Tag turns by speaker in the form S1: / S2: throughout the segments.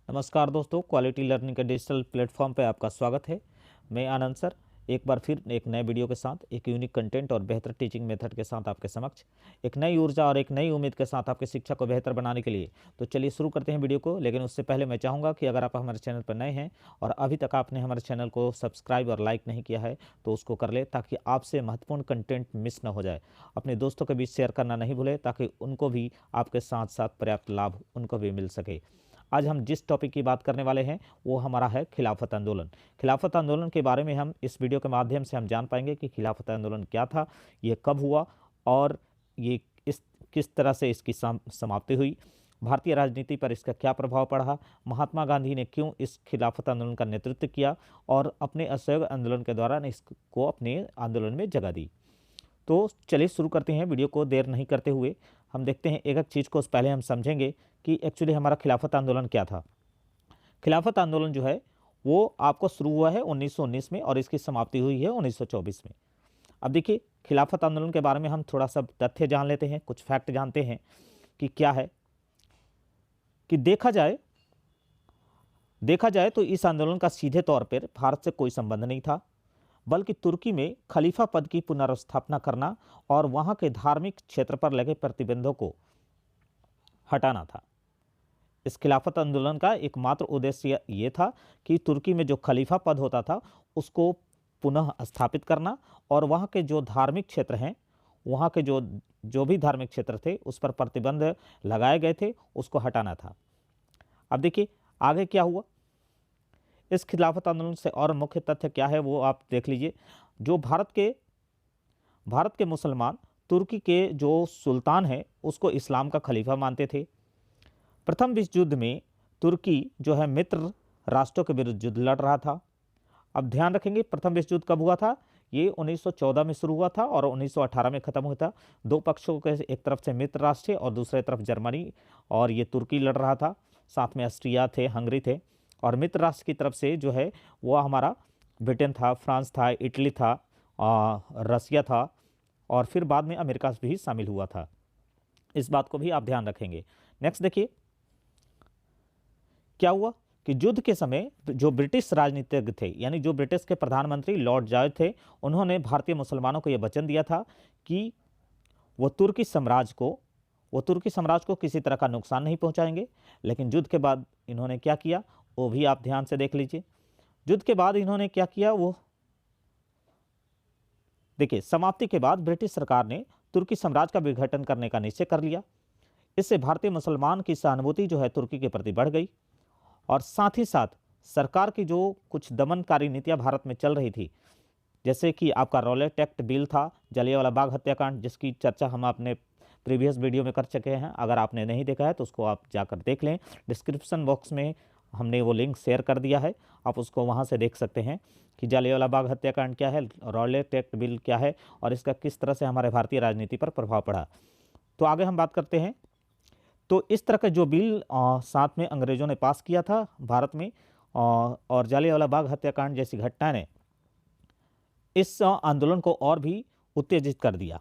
S1: नमस्कार दोस्तों, quality learning के डिजिटल प्लेटफॉर्म पे आपका स्वागत है। मैं आनंद सर एक बार फिर एक नए वीडियो के साथ, एक यूनिक कंटेंट और बेहतर टीचिंग मेथड के साथ आपके समक्ष एक नई ऊर्जा और एक नई उम्मीद के साथ आपकी शिक्षा को बेहतर बनाने के लिए। तो चलिए शुरू करते हैं वीडियो को। लेकिन उससे पहले मैं चाहूँगा कि अगर आप हमारे चैनल पर नए हैं और अभी तक आपने हमारे चैनल को सब्सक्राइब और लाइक नहीं किया है तो उसको कर ले, ताकि आपसे महत्वपूर्ण कंटेंट मिस न हो जाए। अपने दोस्तों के बीच शेयर करना नहीं भूलें, ताकि उनको भी आपके साथ साथ पर्याप्त लाभ उनको भी मिल सके। आज हम जिस टॉपिक की बात करने वाले हैं वो हमारा है खिलाफत आंदोलन। खिलाफत आंदोलन के बारे में हम इस वीडियो के माध्यम से हम जान पाएंगे कि खिलाफत आंदोलन क्या था, ये कब हुआ और ये किस तरह से इसकी समाप्ति हुई, भारतीय राजनीति पर इसका क्या प्रभाव पड़ा, महात्मा गांधी ने क्यों इस खिलाफत आंदोलन का नेतृत्व किया और अपने असहयोग आंदोलन के दौरान इसको अपने आंदोलन में जगह दी। तो चलिए शुरू करते हैं वीडियो को। देर नहीं करते हुए हम देखते हैं एक एक चीज़ को। पहले हम समझेंगे कि एक्चुअली हमारा खिलाफत आंदोलन क्या था। खिलाफत आंदोलन जो है वो आपको शुरू हुआ है 1919 में और इसकी समाप्ति हुई है 1924 में। अब देखिए, खिलाफत आंदोलन के बारे में हम थोड़ा सा तथ्य जान लेते हैं, कुछ फैक्ट जानते हैं कि क्या है। कि देखा जाए तो इस आंदोलन का सीधे तौर पर भारत से कोई संबंध नहीं था, बल्कि तुर्की में खलीफा पद की पुनर्स्थापना करना और वहां के धार्मिक क्षेत्र पर लगे प्रतिबंधों को हटाना था। इस खिलाफत आंदोलन का एकमात्र उद्देश्य ये था कि तुर्की में जो खलीफा पद होता था उसको पुनः स्थापित करना और वहाँ के जो धार्मिक क्षेत्र हैं, वहाँ के जो भी धार्मिक क्षेत्र थे उस पर प्रतिबंध लगाए गए थे, उसको हटाना था। अब देखिए आगे क्या हुआ। इस खिलाफत आंदोलन से और मुख्य तथ्य क्या है वो आप देख लीजिए। जो भारत के मुसलमान तुर्की के जो सुल्तान हैं उसको इस्लाम का खलीफा मानते थे। प्रथम विश्व युद्ध में तुर्की जो है मित्र राष्ट्रों के विरुद्ध युद्ध लड़ रहा था। अब ध्यान रखेंगे, प्रथम विश्व युद्ध कब हुआ था? ये 1914 में शुरू हुआ था और 1918 में खत्म हुआ था। दो पक्षों के, एक तरफ से मित्र राष्ट्र और दूसरे तरफ जर्मनी और ये तुर्की लड़ रहा था। साथ में ऑस्ट्रिया थे, हंगरी थे। और मित्र राष्ट्र की तरफ से जो है वो हमारा ब्रिटेन था, फ्रांस था, इटली था, रसिया था और फिर बाद में अमेरिका भी शामिल हुआ था। इस बात को भी आप ध्यान रखेंगे। नेक्स्ट देखिए क्या हुआ कि युद्ध के समय जो ब्रिटिश राजनीतिज्ञ थे, यानी जो ब्रिटिश के प्रधानमंत्री लॉर्ड जॉर्ज थे, उन्होंने भारतीय मुसलमानों को यह वचन दिया था कि वो तुर्की साम्राज्य को किसी तरह का नुकसान नहीं पहुंचाएंगे। लेकिन युद्ध के बाद इन्होंने क्या किया वो भी आप ध्यान से देख लीजिए। युद्ध के बाद इन्होंने क्या किया वो देखिए। समाप्ति के बाद ब्रिटिश सरकार ने तुर्की साम्राज्य का विघटन करने का निश्चय कर लिया। इससे भारतीय मुसलमान की सहानुभूति जो है तुर्की के प्रति बढ़ गई और साथ ही साथ सरकार की जो कुछ दमनकारी नीतियां भारत में चल रही थी, जैसे कि आपका रॉलेट एक्ट बिल था, जलियांवाला बाग हत्याकांड, जिसकी चर्चा हम अपने प्रीवियस वीडियो में कर चुके हैं। अगर आपने नहीं देखा है तो उसको आप जाकर देख लें। डिस्क्रिप्शन बॉक्स में हमने वो लिंक शेयर कर दिया है, आप उसको वहाँ से देख सकते हैं कि जलियांवाला बाग हत्याकांड क्या है, रॉलेट एक्ट बिल क्या है और इसका किस तरह से हमारे भारतीय राजनीति पर प्रभाव पड़ा। तो आगे हम बात करते हैं। तो इस तरह का जो बिल साथ में अंग्रेज़ों ने पास किया था भारत में और जलियांवाला बाग हत्याकांड जैसी घटना ने इस आंदोलन को और भी उत्तेजित कर दिया।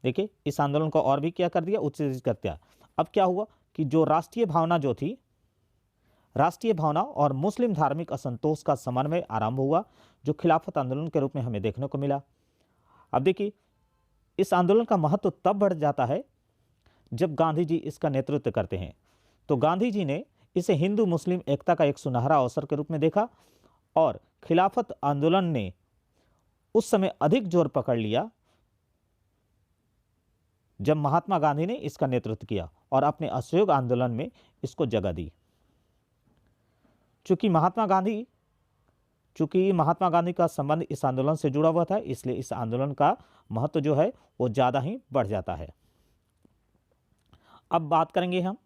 S1: देखिए, इस आंदोलन को और भी क्या कर दिया, उत्तेजित कर दिया। अब क्या हुआ कि जो राष्ट्रीय भावना और मुस्लिम धार्मिक असंतोष का समन्वय आरंभ हुआ, जो खिलाफत आंदोलन के रूप में हमें देखने को मिला। अब देखिए, इस आंदोलन का महत्व तब बढ़ जाता है जब गांधी जी इसका नेतृत्व करते हैं। तो गांधी जी ने इसे हिंदू मुस्लिम एकता का एक सुनहरा अवसर के रूप में देखा और खिलाफत आंदोलन ने उस समय अधिक जोर पकड़ लिया जब महात्मा गांधी ने इसका नेतृत्व किया और अपने असहयोग आंदोलन में इसको जगह दी। चूंकि महात्मा गांधी का संबंध इस आंदोलन से जुड़ा हुआ था, इसलिए इस आंदोलन का महत्व जो है वो ज़्यादा ही बढ़ जाता है। अब बात करेंगे हम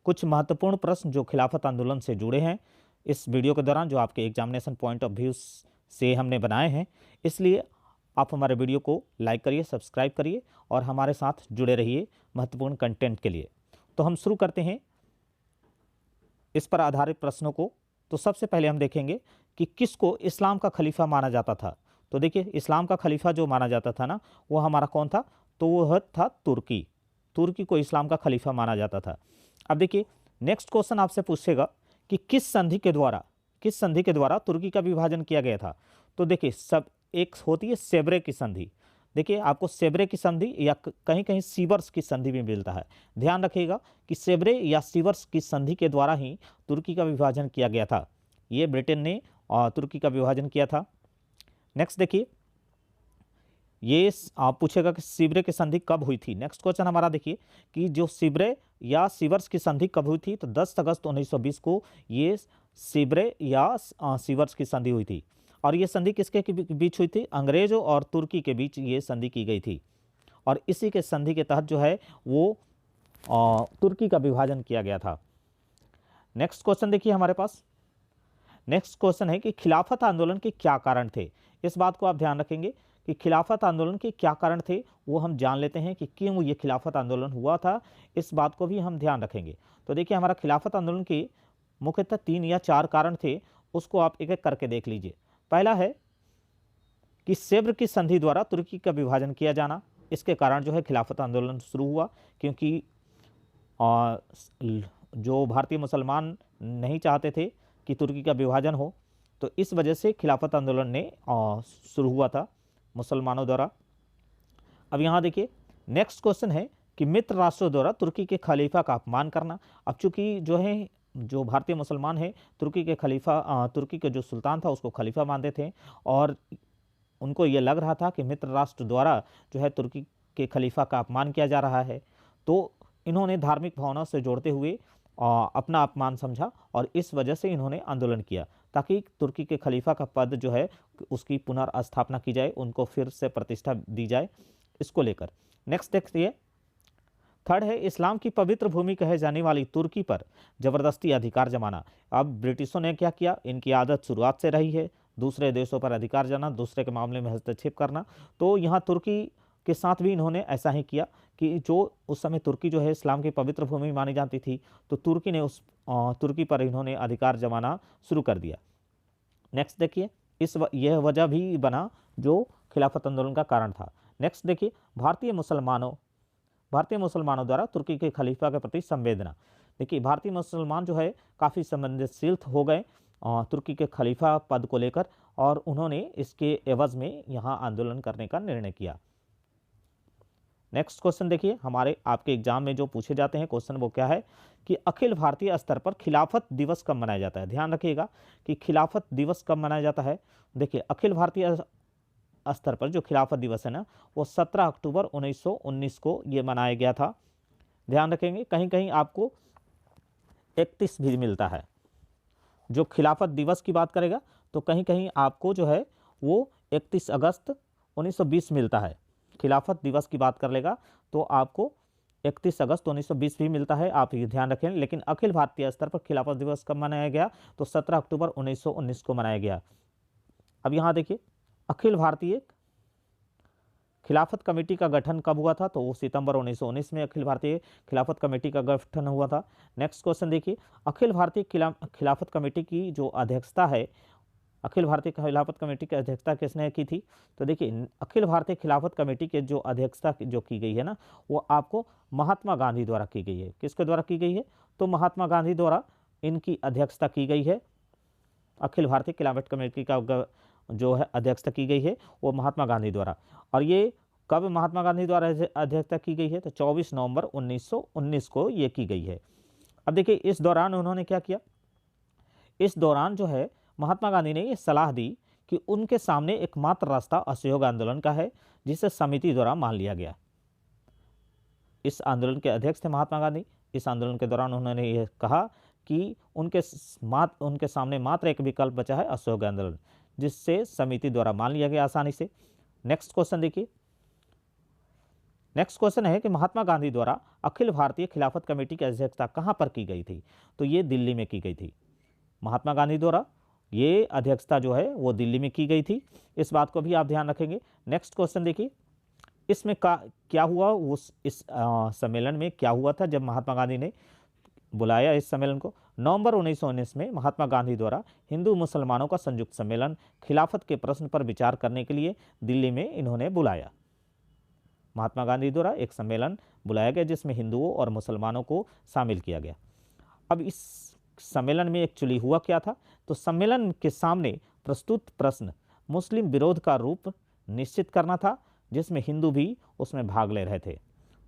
S1: कुछ महत्वपूर्ण प्रश्न जो खिलाफत आंदोलन से जुड़े हैं इस वीडियो के दौरान, जो आपके एग्जामिनेशन पॉइंट ऑफ व्यू से हमने बनाए हैं। इसलिए आप हमारे वीडियो को लाइक करिए, सब्सक्राइब करिए और हमारे साथ जुड़े रहिए महत्वपूर्ण कंटेंट के लिए। तो हम शुरू करते हैं इस पर आधारित प्रश्नों को। तो सबसे पहले हम देखेंगे कि किसको इस्लाम का खलीफा माना जाता था। तो देखिए, इस्लाम का खलीफा जो माना जाता था ना, वो हमारा कौन था? तो वह था तुर्की को इस्लाम का खलीफा माना जाता था। अब देखिए, नेक्स्ट क्वेश्चन आपसे पूछेगा कि किस संधि के द्वारा तुर्की का विभाजन किया गया था। तो देखिए, सब एक होती है सेब्रे की संधि। देखिए, आपको सेब्रे की संधि या कहीं कहीं सीवर्स की संधि भी मिलता है। ध्यान रखिएगा कि सेब्रे या सीवर्स की संधि के द्वारा ही तुर्की का विभाजन किया गया था। ये ब्रिटेन ने तुर्की का विभाजन किया था। नेक्स्ट देखिए, ये आप पूछेगा कि सीब्रे की संधि कब हुई थी। नेक्स्ट क्वेश्चन हमारा देखिए कि जो सीब्रे या सीवर्स की संधि कब हुई थी। तो 10 अगस्त 1920 को ये सीब्रे या सीवर्स की संधि हुई थी। और ये संधि किसके बीच हुई थी? अंग्रेजों और तुर्की के बीच ये संधि की गई थी। और इसी के संधि के तहत जो है वो तुर्की का विभाजन किया गया था। नेक्स्ट क्वेश्चन देखिए हमारे पास। नेक्स्ट क्वेश्चन है कि खिलाफत आंदोलन के क्या कारण थे। इस बात को आप ध्यान रखेंगे कि खिलाफत आंदोलन के क्या कारण थे, वो हम जान लेते हैं कि क्यों ये खिलाफत आंदोलन हुआ था। इस बात को भी हम ध्यान रखेंगे। तो देखिए, हमारा खिलाफत आंदोलन के मुख्यतः 3 या 4 कारण थे, उसको आप एक एक करके देख लीजिए। पहला है कि सेब्र की संधि द्वारा तुर्की का विभाजन किया जाना। इसके कारण जो है खिलाफत आंदोलन शुरू हुआ, क्योंकि जो भारतीय मुसलमान नहीं चाहते थे कि तुर्की का विभाजन हो, तो इस वजह से खिलाफत आंदोलन ने शुरू हुआ था मुसलमानों द्वारा। अब यहाँ देखिए, नेक्स्ट क्वेश्चन है कि मित्र राष्ट्रों द्वारा तुर्की के खलीफा का अपमान करना। अब चूंकि जो भारतीय मुसलमान हैं तुर्की के खलीफा, तुर्की के जो सुल्तान था उसको खलीफा मानते थे, और उनको ये लग रहा था कि मित्र राष्ट्र द्वारा जो है तुर्की के खलीफा का अपमान किया जा रहा है। तो इन्होंने धार्मिक भावना से जोड़ते हुए अपना अपमान समझा, और इस वजह से इन्होंने आंदोलन किया ताकि तुर्की के खलीफा का पद जो है उसकी पुनर्स्थापना की जाए, उनको फिर से प्रतिष्ठा दी जाए, इसको लेकर। नेक्स्ट देखिए, थर्ड है इस्लाम की पवित्र भूमि कहे जाने वाली तुर्की पर जबरदस्ती अधिकार जमाना। अब ब्रिटिशों ने क्या किया, इनकी आदत शुरुआत से रही है दूसरे देशों पर अधिकार जमाना, दूसरे के मामले में हस्तक्षेप करना। तो यहाँ तुर्की के साथ भी इन्होंने ऐसा ही किया कि जो उस समय तुर्की जो है इस्लाम की पवित्र भूमि मानी जाती थी, तो तुर्की ने उस तुर्की पर इन्होंने अधिकार जमाना शुरू कर दिया। नेक्स्ट देखिए, यह वजह भी बना जो खिलाफत आंदोलन का कारण था। नेक्स्ट देखिए, भारतीय मुसलमानों द्वारा तुर्की के खलीफा के प्रति संवेदना। देखिए, भारतीय मुसलमान जो है काफ़ी संवेदनशील हो गए तुर्की के खलीफा पद को लेकर, और उन्होंने इसके एवज में यहाँ आंदोलन करने का निर्णय किया। नेक्स्ट क्वेश्चन देखिए, हमारे आपके एग्जाम में जो पूछे जाते हैं क्वेश्चन वो क्या है कि अखिल भारतीय स्तर पर खिलाफत दिवस कब मनाया जाता है। ध्यान रखिएगा कि खिलाफत दिवस कब मनाया जाता है। देखिए, अखिल भारतीय स्तर पर जो खिलाफत दिवस है ना, वो 17 अक्टूबर 1919 को ये मनाया गया था। ध्यान रखेंगे, कहीं कहीं आपको 31 भी मिलता है। जो खिलाफत दिवस की बात करेगा तो कहीं कहीं आपको जो है वो 31 अगस्त 1920 मिलता है। खिलाफत दिवस की बात कर लेगा तो आपको 31 अगस्त 1920 भी मिलता है, आप ये ध्यान रखें। लेकिन अखिल भारतीय स्तर पर खिलाफत दिवस कब मनाया गया, तो 17 अक्टूबर 1919 को मनाया गया। अब यहाँ देखिए, अखिल भारतीय खिलाफत कमेटी का गठन कब हुआ था, तो वो सितंबर 1919 में अखिल भारतीय खिलाफत कमेटी का गठन हुआ था। नेक्स्ट क्वेश्चन देखिए, अखिल भारतीय खिलाफत कमेटी की जो अध्यक्षता है, अखिल भारतीय खिलाफत कमेटी की अध्यक्षता किसने की थी, तो देखिए अखिल भारतीय खिलाफत कमेटी के जो अध्यक्षता जो की गई है ना, वो आपको महात्मा गांधी द्वारा की गई है। किसके द्वारा की गई है, तो महात्मा गांधी द्वारा इनकी अध्यक्षता की गई है। अखिल भारतीय खिलाफत कमेटी का जो है अध्यक्षता की गई है वो महात्मा गांधी द्वारा। और ये कब महात्मा गांधी द्वारा अध्यक्षता की गई है, तो 24 नवंबर 1919 को ये की गई है। अब देखिए, इस दौरान उन्होंने क्या किया, इस दौरान जो है महात्मा गांधी ने ये सलाह दी कि उनके सामने एकमात्र रास्ता असहयोग आंदोलन का है, जिसे समिति द्वारा मान लिया गया। इस आंदोलन के अध्यक्ष थे महात्मा गांधी। इस आंदोलन के दौरान उन्होंने ये कहा कि उनके सामने मात्र एक विकल्प बचा है, असहयोग आंदोलन, जिससे समिति द्वारा मान लिया गया आसानी से। नेक्स्ट क्वेश्चन देखिए, नेक्स्ट क्वेश्चन है कि महात्मा गांधी द्वारा अखिल भारतीय खिलाफत कमेटी की अध्यक्षता कहां पर की गई थी, तो ये दिल्ली में की गई थी। महात्मा गांधी द्वारा ये अध्यक्षता जो है वो दिल्ली में की गई थी, इस बात को भी आप ध्यान रखेंगे। नेक्स्ट क्वेश्चन देखिए, इसमें क्या हुआ, इस सम्मेलन में क्या हुआ था जब महात्मा गांधी ने बुलाया इस सम्मेलन को। नवंबर 1919 में महात्मा गांधी द्वारा हिंदू मुसलमानों का संयुक्त सम्मेलन खिलाफत के प्रश्न पर विचार करने के लिए दिल्ली में इन्होंने बुलाया। महात्मा गांधी द्वारा एक सम्मेलन बुलाया गया जिसमें हिंदुओं और मुसलमानों को शामिल किया गया। अब इस सम्मेलन में एक्चुअली हुआ क्या था, तो सम्मेलन के सामने प्रस्तुत प्रश्न मुस्लिम विरोध का रूप निश्चित करना था, जिसमें हिंदू भी उसमें भाग ले रहे थे।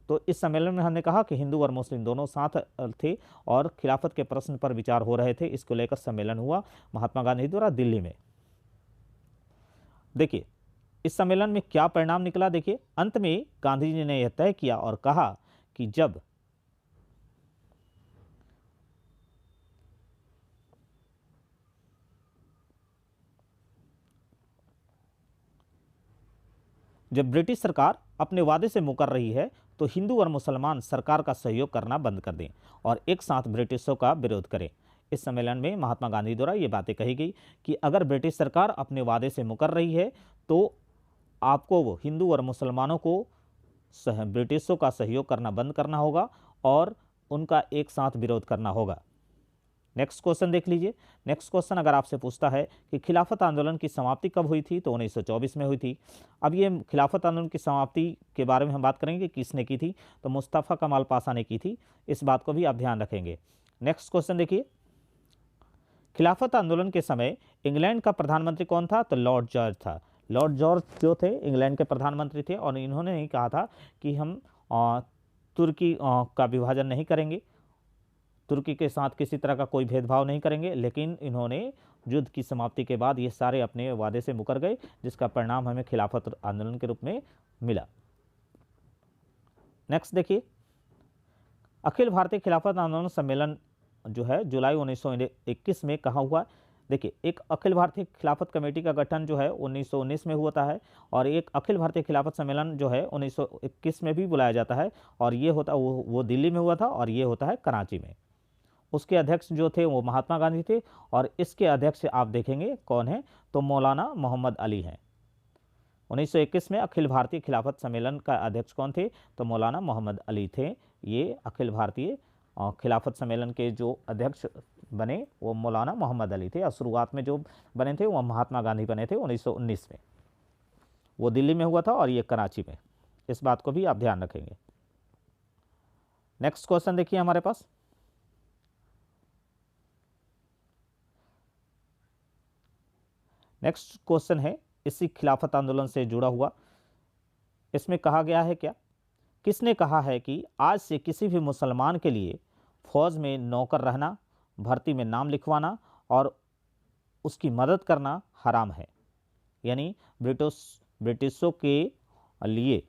S1: तो इस सम्मेलन में हमने कहा कि हिंदू और मुस्लिम दोनों साथ थे और खिलाफत के प्रश्न पर विचार हो रहे थे। इसको लेकर सम्मेलन हुआ महात्मा गांधी द्वारा दिल्ली में। देखिए इस सम्मेलन में क्या परिणाम निकला। देखिए अंत में गांधी जी ने यह तय किया और कहा कि जब ब्रिटिश सरकार अपने वादे से मुकर रही है तो हिंदू और मुसलमान सरकार का सहयोग करना बंद कर दें और एक साथ ब्रिटिशों का विरोध करें। इस सम्मेलन में महात्मा गांधी द्वारा ये बातें कही गई कि अगर ब्रिटिश सरकार अपने वादे से मुकर रही है तो आपको वो हिंदू और मुसलमानों को ब्रिटिशों का सहयोग करना बंद करना होगा और उनका एक साथ विरोध करना होगा। नेक्स्ट क्वेश्चन देख लीजिए। नेक्स्ट क्वेश्चन अगर आपसे पूछता है कि खिलाफत आंदोलन की समाप्ति कब हुई थी, तो 1924 में हुई थी। अब ये खिलाफत आंदोलन की समाप्ति के बारे में हम बात करेंगे, किसने की थी, तो मुस्तफ़ा कमाल पाशा ने की थी। इस बात को भी आप ध्यान रखेंगे। नेक्स्ट क्वेश्चन देखिए, खिलाफत आंदोलन के समय इंग्लैंड का प्रधानमंत्री कौन था, तो लॉर्ड जॉर्ज था। लॉर्ड जॉर्ज जो थे इंग्लैंड के प्रधानमंत्री थे और इन्होंने ही कहा था कि हम तुर्की का विभाजन नहीं करेंगे, तुर्की के साथ किसी तरह का कोई भेदभाव नहीं करेंगे, लेकिन इन्होंने युद्ध की समाप्ति के बाद ये सारे अपने वादे से मुकर गए, जिसका परिणाम हमें खिलाफत आंदोलन के रूप में मिला। नेक्स्ट देखिए, अखिल भारतीय खिलाफत आंदोलन सम्मेलन जो है जुलाई 1921 में कहाँ हुआ। देखिए एक अखिल भारतीय खिलाफत कमेटी का गठन जो है 1919 में होता है और एक अखिल भारतीय खिलाफत सम्मेलन जो है 1921 में भी बुलाया जाता है और ये होता वो दिल्ली में हुआ था और ये होता है कराची में। उसके अध्यक्ष जो थे वो महात्मा गांधी थे और इसके अध्यक्ष आप देखेंगे कौन है, तो मौलाना मोहम्मद अली हैं। 1921 में अखिल भारतीय खिलाफत सम्मेलन का अध्यक्ष कौन थे, तो मौलाना मोहम्मद अली थे। ये अखिल भारतीय खिलाफत सम्मेलन के जो अध्यक्ष बने वो मौलाना मोहम्मद अली थे और शुरुआत में जो बने थे वो महात्मा गांधी बने थे 1919 में। वो दिल्ली में हुआ था और ये कराची में। इस बात को भी आप ध्यान रखेंगे। नेक्स्ट क्वेश्चन देखिए हमारे पास, नेक्स्ट क्वेश्चन है इसी खिलाफत आंदोलन से जुड़ा हुआ। इसमें कहा गया है क्या, किसने कहा है कि आज से किसी भी मुसलमान के लिए फौज में नौकर रहना, भर्ती में नाम लिखवाना और उसकी मदद करना हराम है। यानी ब्रिटिशों के लिए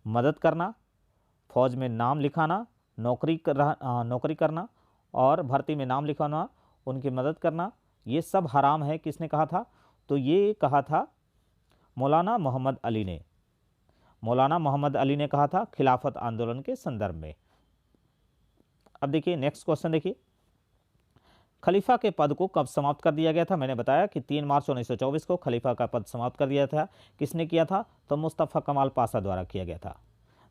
S1: मदद करना, फौज में नाम लिखाना, नौकरी करना और भर्ती में नाम लिखवाना, उनकी मदद करना, ये सब हराम है। किसने कहा था, तो ये कहा था मौलाना मोहम्मद अली ने। मौलाना मोहम्मद अली ने कहा था खिलाफत आंदोलन के संदर्भ में। अब देखिए नेक्स्ट क्वेश्चन देखिए, खलीफा के पद को कब समाप्त कर दिया गया था। मैंने बताया कि 3 मार्च 1924 को खलीफा का पद समाप्त कर दिया था। किसने किया था, तो मुस्तफ़ा कमाल पाशा द्वारा किया गया था।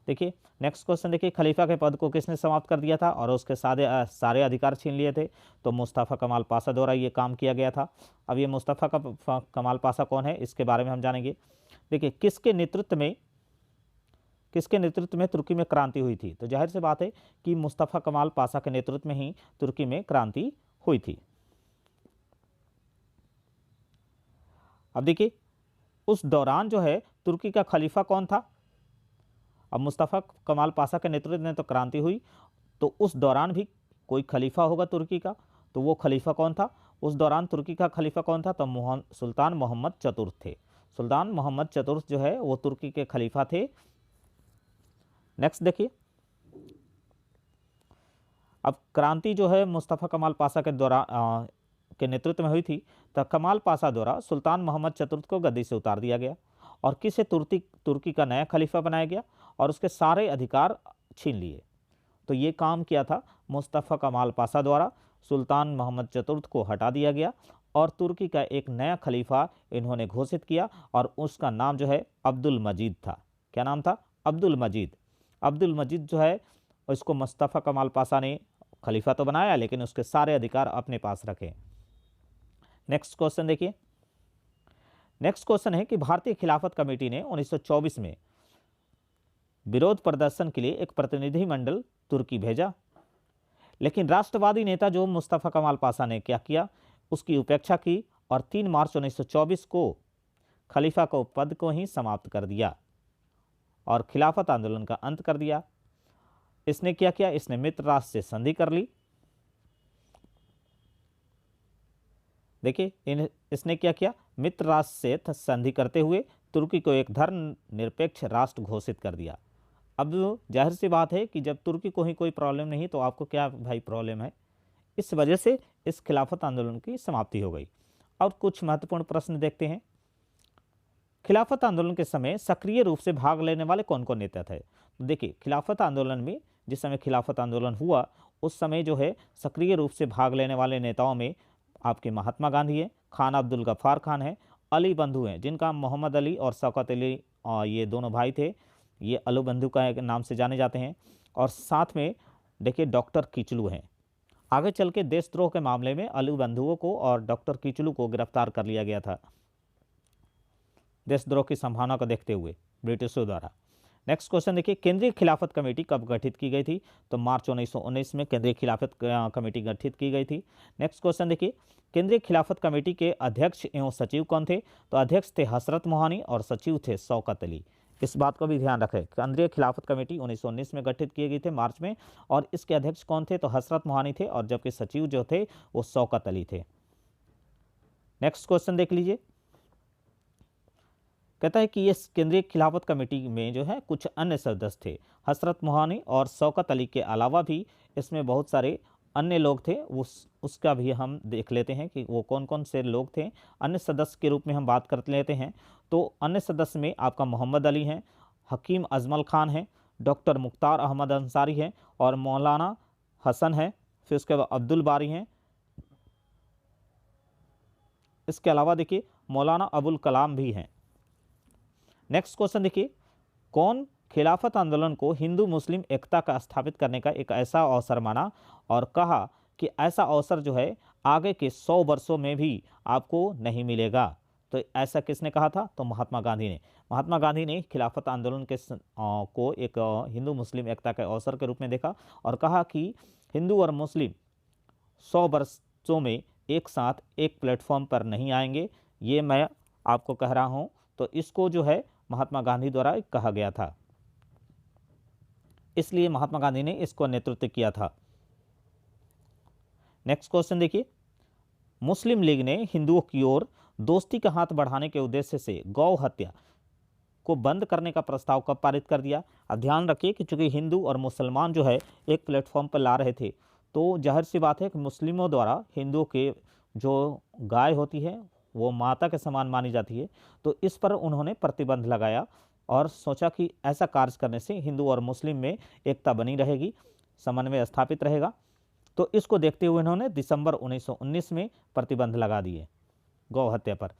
S1: देखिए नेक्स्ट क्वेश्चन देखिए, खलीफा के पद को किसने समाप्त कर दिया था और उसके सारे अधिकार छीन लिए थे, तो मुस्तफ़ा कमाल पाशा द्वारा ये काम किया गया था। अब ये मुस्तफ़ा कमाल पाशा कौन है, इसके बारे में हम जानेंगे। देखिए किसके नेतृत्व में तुर्की में क्रांति हुई थी, तो जाहिर सी बात है कि मुस्तफ़ा कमाल पाशा के नेतृत्व में ही तुर्की में क्रांति हुई थी। अब देखिए उस दौरान जो है तुर्की का खलीफा कौन था। अब मुस्तफ़ा कमाल पाशा के नेतृत्व में तो क्रांति हुई, तो उस दौरान भी कोई खलीफा होगा तुर्की का, तो वो खलीफा कौन था। उस दौरान तुर्की का खलीफा कौन था, तो सुल्तान मोहम्मद चतुर्थ थे। सुल्तान मोहम्मद चतुर्थ जो है वो तुर्की के खलीफा थे। नेक्स्ट देखिए, अब क्रांति जो है मुस्तफ़ा कमाल पाशा के द्वारा के नेतृत्व में हुई थी, तो कमाल पाशा द्वारा सुल्तान मोहम्मद चतुर्थ को गद्दी से उतार दिया गया और किसे तुर्की का नया खलीफा बनाया गया और उसके सारे अधिकार छीन लिए। तो ये काम किया था मुस्तफ़ा कमाल पाशा द्वारा। सुल्तान मोहम्मद चतुर्थ को हटा दिया गया और तुर्की का एक नया खलीफा इन्होंने घोषित किया और उसका नाम जो है अब्दुल मजीद था। क्या नाम था, अब्दुल मजीद। अब्दुल मजीद जो है इसको मुस्तफ़ा कमाल पाशा ने खलीफा तो बनाया लेकिन उसके सारे अधिकार अपने पास रखे। नेक्स्ट क्वेश्चन देखिए, नेक्स्ट क्वेश्चन है कि भारतीय खिलाफत कमेटी ने 1924 में विरोध प्रदर्शन के लिए एक प्रतिनिधि मंडल तुर्की भेजा, लेकिन राष्ट्रवादी नेता जो मुस्तफ़ा कमाल पाशा ने क्या किया, उसकी उपेक्षा की और 3 मार्च 1924 को खलीफा को पद को ही समाप्त कर दिया और खिलाफत आंदोलन का अंत कर दिया। इसने क्या किया, इसने मित्र राष्ट्र से संधि कर ली। देखिए इसने क्या किया, मित्र राष्ट्र से संधि करते हुए तुर्की को एक धर्मनिरपेक्ष राष्ट्र घोषित कर दिया। अब जाहिर सी बात है कि जब तुर्की को ही कोई प्रॉब्लम नहीं तो आपको क्या भाई प्रॉब्लम है। इस वजह से इस खिलाफत आंदोलन की समाप्ति हो गई। और कुछ महत्वपूर्ण प्रश्न देखते हैं। खिलाफत आंदोलन के समय सक्रिय रूप से भाग लेने वाले कौन कौन नेता थे। तो देखिए खिलाफत आंदोलन में, जिस समय खिलाफत आंदोलन हुआ उस समय जो है सक्रिय रूप से भाग लेने वाले नेताओं में आपके महात्मा गांधी है, खान अब्दुल गफ्फार खान है, अली बंधु हैं जिनका मोहम्मद अली और शौकत अली ये दोनों भाई थे, ये अली बंधु का नाम से जाने जाते हैं। और साथ में देखिए डॉक्टर कीचलू हैं। आगे चल के देशद्रोह के मामले में अली बंधुओं को और डॉक्टर कीचलू को गिरफ्तार कर लिया गया था देशद्रोह की संभावना को देखते हुए ब्रिटिशों द्वारा। नेक्स्ट क्वेश्चन देखिए, केंद्रीय खिलाफत कमेटी कब गठित की गई थी। तो मार्च 1919 में केंद्रीय खिलाफत कमेटी गठित की गई थी। नेक्स्ट क्वेश्चन देखिए, केंद्रीय खिलाफत कमेटी के अध्यक्ष एवं सचिव कौन थे। तो अध्यक्ष थे हसरत मोहानी और सचिव थे शौकत अली। इस बात को भी ध्यान रखें, केंद्रीय खिलाफत कमेटी 1919 में गठित किए गए थे मार्च में, और इसके अध्यक्ष कौन थे। तो हसरत मोहानी थे और जबकि सचिव जो थे वो शौकत अली थे। नेक्स्ट क्वेश्चन देख लीजिए, कहता है कि ये केंद्रीय खिलाफत कमेटी में जो है कुछ अन्य सदस्य थे। हसरत मोहानी और शौकत अली के अलावा भी इसमें बहुत सारे अन्य लोग थे, उसका भी हम देख लेते हैं कि वो कौन कौन से लोग थे। अन्य सदस्य के रूप में हम बात कर लेते हैं। तो अन्य सदस्य में आपका मोहम्मद अली हैं, हकीम अजमल खान हैं, डॉक्टर मुख्तार अहमद अंसारी हैं और मौलाना हसन है। फिर उसके बाद अब्दुल बारी हैं। इसके अलावा देखिए मौलाना अबुल कलाम भी हैं। नेक्स्ट क्वेश्चन देखिए, कौन खिलाफत आंदोलन को हिंदू मुस्लिम एकता का स्थापित करने का एक ऐसा अवसर माना और कहा कि ऐसा अवसर जो है आगे के 100 वर्षों में भी आपको नहीं मिलेगा। तो ऐसा किसने कहा था। तो महात्मा गांधी ने। महात्मा गांधी ने खिलाफत आंदोलन के को एक हिंदू मुस्लिम एकता के अवसर के रूप में देखा और कहा कि हिंदू और मुस्लिम 100 वर्षों में एक साथ एक प्लेटफॉर्म पर नहीं आएंगे, ये मैं आपको कह रहा हूँ। तो इसको जो है महात्मा गांधी द्वारा कहा गया था, इसलिए महात्मा गांधी ने इसको नेतृत्व किया था। नेक्स्ट क्वेश्चन देखिए, मुस्लिम लीग ने हिंदुओं की ओर दोस्ती का हाथ बढ़ाने के उद्देश्य से गौ हत्या को बंद करने का प्रस्ताव कब पारित कर दिया। अब ध्यान रखिए कि चूंकि हिंदू और मुसलमान जो है एक प्लेटफॉर्म पर ला रहे थे, तो जाहिर सी बात है कि मुस्लिमों द्वारा हिंदुओं के जो गाय होती है वो माता के समान मानी जाती है, तो इस पर उन्होंने प्रतिबंध लगाया और सोचा कि ऐसा कार्य करने से हिंदू और मुस्लिम में एकता बनी रहेगी, समन्वय स्थापित रहेगा। तो इसको देखते हुए इन्होंने दिसंबर 1919 में प्रतिबंध लगा दिए गौ हत्या पर।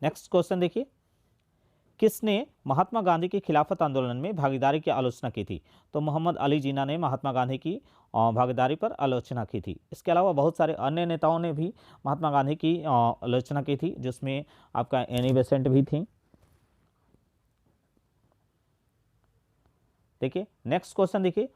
S1: नेक्स्ट क्वेश्चन देखिए, किसने महात्मा गांधी की खिलाफत आंदोलन में भागीदारी की आलोचना की थी। तो मोहम्मद अली जिन्ना ने महात्मा गांधी की भागीदारी पर आलोचना की थी। इसके अलावा बहुत सारे अन्य नेताओं ने भी महात्मा गांधी की आलोचना की थी, जिसमें आपका एनी बेसेंट भी थी। देखिए नेक्स्ट क्वेश्चन देखिए,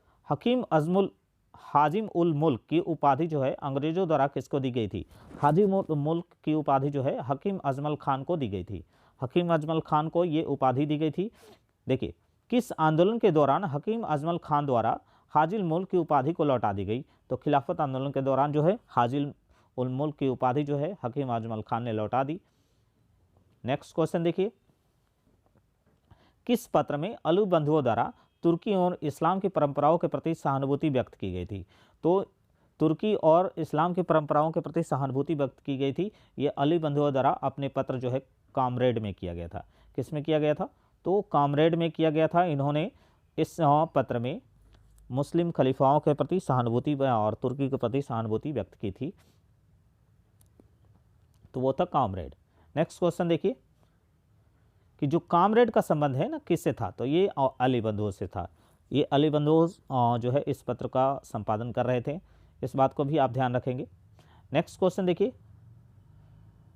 S1: हाजिम उल मुल्क की उपाधि जो है अंग्रेजों द्वारा किसको दी गई थी। हाजिम उल मुल्क की उपाधि जो है हकीम अजमल खान को दी गई थी। हकीम अजमल खान को ये उपाधि दी गई थी। देखिए किस आंदोलन के दौरान हकीम अजमल खान द्वारा हाजिल मुल्क की उपाधि को लौटा दी गई। तो खिलाफत आंदोलन के दौरान जो है हाजिल उल मुल्क की उपाधि जो है हकीम अजमल खान ने लौटा दी। नेक्स्ट क्वेश्चन देखिए, किस पत्र में अली बंधुओं द्वारा तुर्की और इस्लाम की परंपराओं के प्रति सहानुभूति व्यक्त की गई थी। तो तुर्की और इस्लाम की परंपराओं के प्रति सहानुभूति व्यक्त की गई थी, ये अली बंधुओं द्वारा अपने पत्र जो है कामरेड में किया गया था। किस में किया गया था। तो कामरेड में किया गया था। इन्होंने इस पत्र में मुस्लिम खलीफाओं के प्रति सहानुभूति और तुर्की के प्रति सहानुभूति व्यक्त की थी, तो वो था कामरेड। नेक्स्ट क्वेश्चन देखिए कि जो कामरेड का संबंध है ना किससे था। तो ये अली बंधुओं से था। ये अली बंधुओं जो है इस पत्र का संपादन कर रहे थे, इस बात को भी आप ध्यान रखेंगे। नेक्स्ट क्वेश्चन देखिए,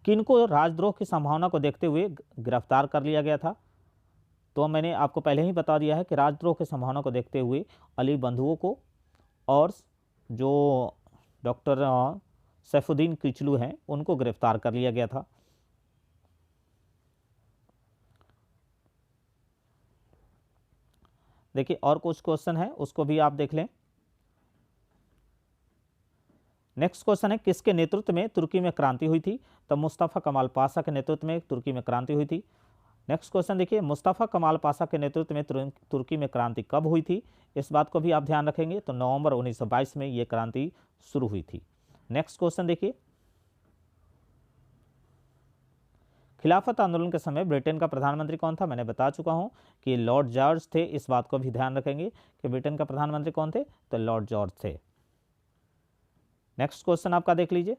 S1: किनको राजद्रोह की संभावना को देखते हुए गिरफ्तार कर लिया गया था। तो मैंने आपको पहले ही बता दिया है कि राजद्रोह की संभावना को देखते हुए अली बंधुओं को और जो डॉक्टर सैफुद्दीन किचलू हैं उनको गिरफ्तार कर लिया गया था। देखिए और कुछ क्वेश्चन है उसको भी आप देख लें। नेक्स्ट क्वेश्चन है किसके नेतृत्व में तुर्की में क्रांति हुई थी? तो मुस्तफ़ा कमाल पाशा के नेतृत्व में तुर्की में क्रांति हुई थी। नेक्स्ट क्वेश्चन देखिए मुस्तफ़ा कमाल पाशा के नेतृत्व में तुर्की में क्रांति कब हुई थी? इस बात को भी आप ध्यान रखेंगे। तो नवंबर 1922 में ये क्रांति शुरू हुई थी। नेक्स्ट क्वेश्चन देखिए खिलाफत आंदोलन के समय ब्रिटेन का प्रधानमंत्री कौन था? मैंने बता चुका हूं कि लॉर्ड जॉर्ज थे। इस बात को भी ध्यान रखेंगे कि ब्रिटेन का प्रधानमंत्री कौन थे? तो लॉर्ड जॉर्ज थे। नेक्स्ट क्वेश्चन आपका देख लीजिए।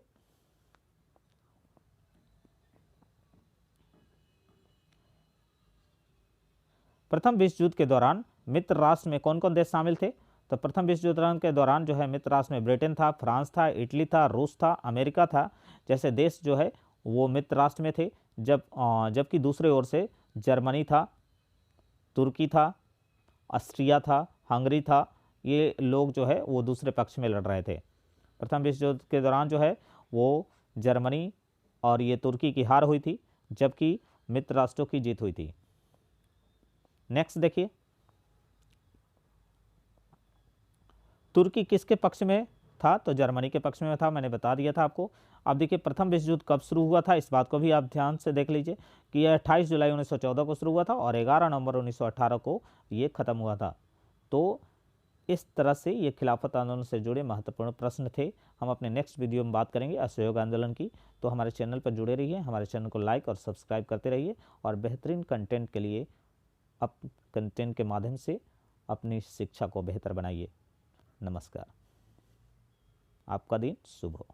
S1: प्रथम विश्व युद्ध के दौरान मित्र राष्ट्र में कौन कौन देश शामिल थे? तो प्रथम विश्व युद्ध के दौरान जो है मित्र राष्ट्र में ब्रिटेन था, फ्रांस था, इटली था, रूस था, अमेरिका था, जैसे देश जो है वो मित्र राष्ट्र में थे। जबकि दूसरे ओर से जर्मनी था, तुर्की था, ऑस्ट्रिया था, हंगरी था, ये लोग जो है वो दूसरे पक्ष में लड़ रहे थे। प्रथम विश्व युद्ध के दौरान जो है वो जर्मनी और ये तुर्की की हार हुई थी, जबकि मित्र राष्ट्रों की जीत हुई थी। नेक्स्ट देखिए तुर्की किसके पक्ष में था? तो जर्मनी के पक्ष में था, मैंने बता दिया था आपको। अब देखिए प्रथम विश्व युद्ध कब शुरू हुआ था, इस बात को भी आप ध्यान से देख लीजिए कि यह 28 जुलाई 1914 को शुरू हुआ था और 11 नवंबर 1918 को ये खत्म हुआ था। तो इस तरह से ये खिलाफत आंदोलन से जुड़े महत्वपूर्ण प्रश्न थे। हम अपने नेक्स्ट वीडियो में बात करेंगे असहयोग आंदोलन की। तो हमारे चैनल पर जुड़े रहिए, हमारे चैनल को लाइक और सब्सक्राइब करते रहिए और बेहतरीन कंटेंट के लिए कंटेंट के माध्यम से अपनी शिक्षा को बेहतर बनाइए। नमस्कार। आपका दिन शुभ हो।